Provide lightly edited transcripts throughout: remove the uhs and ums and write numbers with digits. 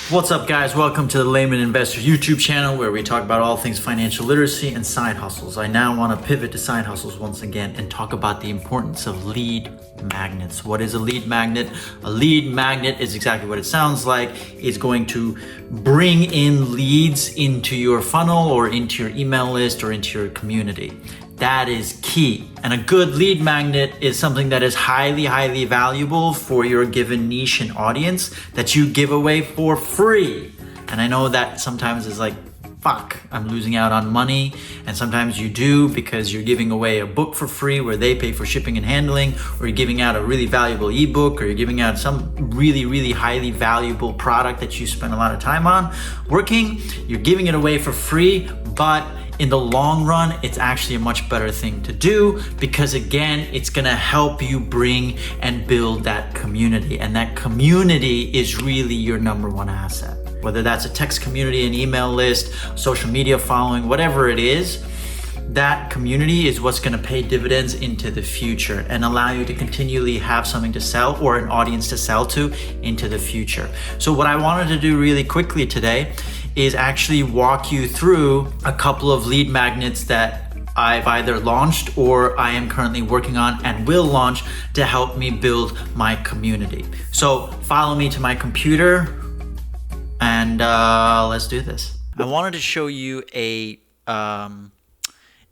What's up, guys? Welcome to the Layman Investor YouTube channel, where we talk about all things financial literacy and side hustles. I now want to pivot to side hustles once again and talk about the importance of lead magnets. What is a lead magnet? A lead magnet is exactly what it sounds like. It's going to bring in leads into your funnel or into your email list or into your community. That is key. And a good lead magnet is something that is highly valuable for your given niche and audience that you give away for free. And I know that sometimes is like, fuck, I'm losing out on money. And sometimes you do, because you're giving away a book for free where they pay for shipping and handling, or you're giving out a really valuable ebook, or you're giving out some really highly valuable product that you spend a lot of time on working. You're giving it away for free, but in the long run, it's actually a much better thing to do, because again, it's gonna help you bring and build that community. And that community is really your number one asset. Whether that's a text community, an email list, social media following, whatever it is, that community is what's gonna pay dividends into the future and allow you to continually have something to sell or an audience to sell to into the future. So what I wanted to do really quickly today is actually walk you through a couple of lead magnets that I've either launched or I am currently working on and will launch to help me build my community. So follow me to my computer and let's do this. I wanted to show you a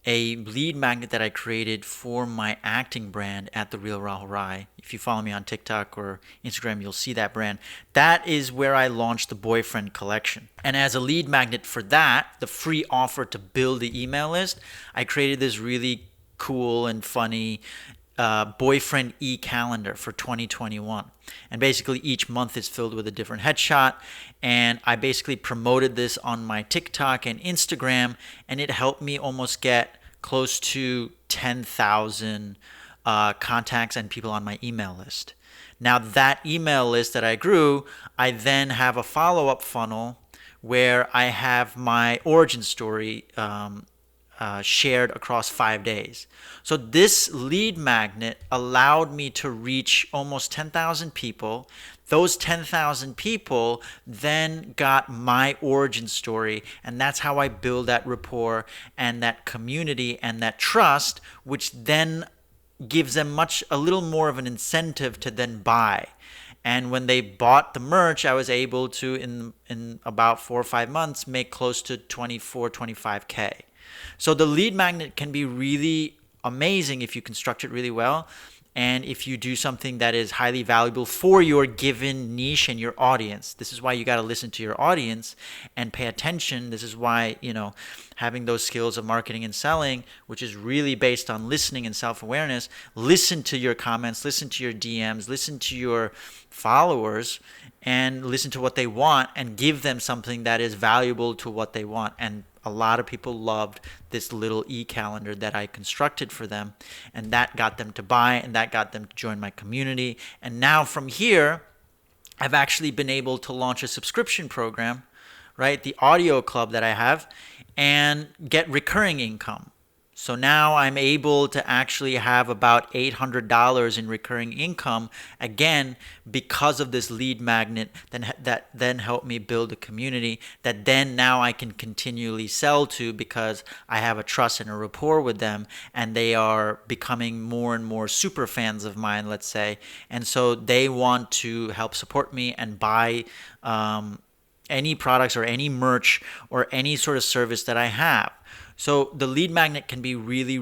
lead magnet that I created for my acting brand at The Real Rahul Rai. If you follow me on TikTok or Instagram, you'll see that brand. That is where I launched the boyfriend collection. And as a lead magnet for that, the free offer to build the email list, I created this really cool and funny boyfriend e-calendar for 2021. And basically each month is filled with a different headshot. And I basically promoted this on my TikTok and Instagram, and it helped me almost get close to 10,000 contacts and people on my email list. Now that email list that I grew, I then have a follow-up funnel where I have my origin story shared across 5 days. So this lead magnet allowed me to reach almost 10,000 people. Those 10,000 people then got my origin story, and that's how I build that rapport and that community and that trust, which then gives them a little more of an incentive to then buy. And when they bought the merch, I was able to, in about 4 or 5 months, make close to 24, 25K. So the lead magnet can be really amazing if you construct it really well, and if you do something that is highly valuable for your given niche and your audience. This is why you got to listen to your audience and pay attention. This is why, having those skills of marketing and selling, which is really based on listening and self-awareness, listen to your comments, listen to your DMs, listen to your followers, and listen to what they want and give them something that is valuable to what they want. And a lot of people loved this little e-calendar that I constructed for them, and that got them to buy, and that got them to join my community. And now from here, I've actually been able to launch a subscription program, right? The audio club that I have, and get recurring income. So now I'm able to actually have about $800 in recurring income, again, because of this lead magnet that then helped me build a community that then now I can continually sell to, because I have a trust and a rapport with them, and they are becoming more and more super fans of mine, let's say. And so they want to help support me and buy any products or any merch or any sort of service that I have. So the lead magnet can be really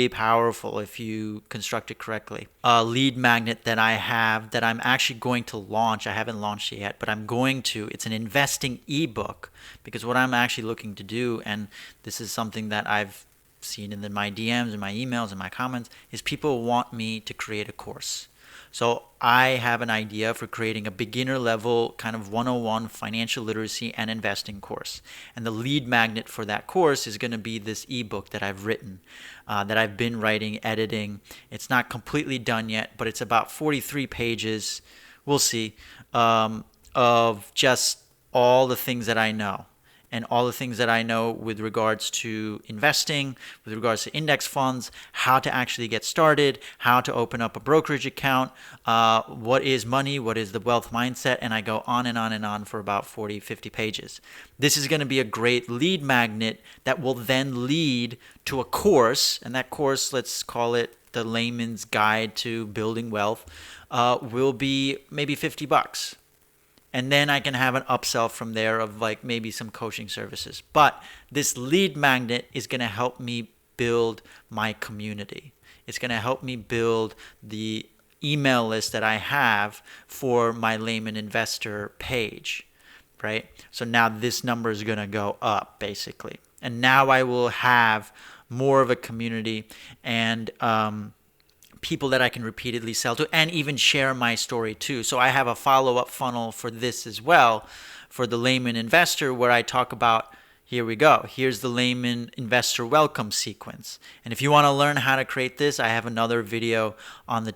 powerful if you construct it correctly. A lead magnet that I have that I'm actually going to launch, I haven't launched it yet, but I'm going to, it's an investing ebook, because what I'm actually looking to do, and this is something that I've seen in my DMs and my emails and my comments, is people want me to create a course. So I have an idea for creating a beginner level kind of 101 financial literacy and investing course. And the lead magnet for that course is going to be this ebook that I've written, that I've been writing, editing. It's not completely done yet, but it's about 43 pages, we'll see, of just all the things that I know. and all the things that I know with regards to investing, with regards to index funds, how to actually get started, how to open up a brokerage account, what is money, what is the wealth mindset, and I go on and on and on for about 40, 50 pages. This is going to be a great lead magnet that will then lead to a course, and that course, let's call it the Layman's Guide to Building Wealth, will be maybe $50. And then I can have an upsell from there of like maybe some coaching services. But this lead magnet is going to help me build my community. It's going to help me build the email list that I have for my Layman Investor page, right? So now this number is going to go up basically. And now I will have more of a community and people that I can repeatedly sell to and even share my story too. So I have a follow-up funnel for this as well, for the Layman Investor, where I talk about, here we go, here's the Layman Investor welcome sequence. And if you want to learn how to create this, I have another video on the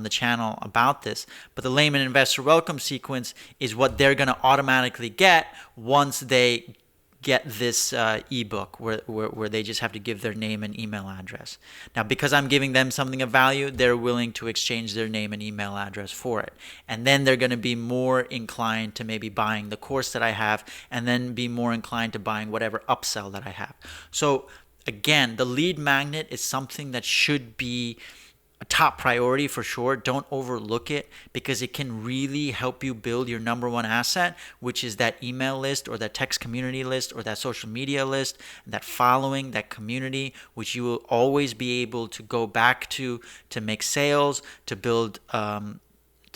channel about this. But the Layman Investor welcome sequence is what they're going to automatically get once they get this ebook where they just have to give their name and email address. Now, because I'm giving them something of value, they're willing to exchange their name and email address for it. And then they're going to be more inclined to maybe buying the course that I have, and then be more inclined to buying whatever upsell that I have. So again, the lead magnet is something that should be a top priority for sure. Don't overlook it, because it can really help you build your number one asset, which is that email list or that text community list or that social media list, that following, that community, which you will always be able to go back to make sales, to build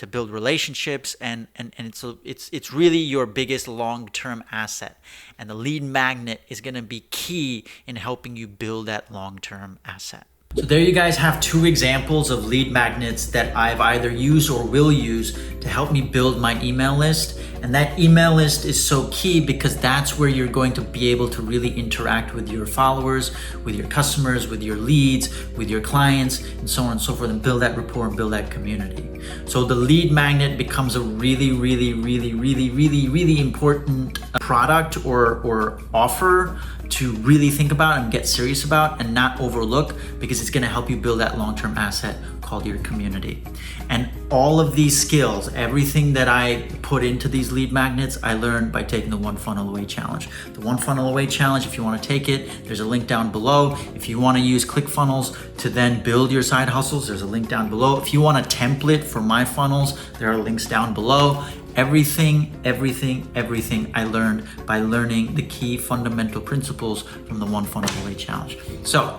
relationships, and it's really your biggest long-term asset. And the lead magnet is going to be key in helping you build that long-term asset. So there you guys have two examples of lead magnets that I've either used or will use to help me build my email list. And that email list is so key because that's where you're going to be able to really interact with your followers, with your customers, with your leads, with your clients, and so on and so forth, and build that rapport and build that community. So the lead magnet becomes a really, really, really, really, really, really important product or offer to really think about and get serious about and not overlook, because it's going to help you build that long-term asset called your community. And all of these skills, everything that I put into these lead magnets, I learned by taking the One Funnel Away Challenge. The One Funnel Away Challenge, if you want to take it, there's a link down below. If you want to use ClickFunnels to then build your side hustles, there's a link down below. If you want a template for my funnels, there are links down below. Everything I learned by learning the key fundamental principles from the One Funnel Away Challenge. So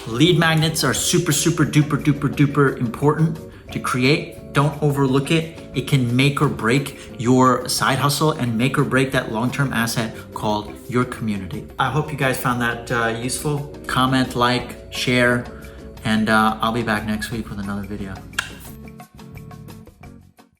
lead magnets are super duper important to create. Don't overlook it. It can make or break your side hustle and make or break that long-term asset called your community. I hope you guys found that useful. Comment, like, share, and I'll be back next week with another video.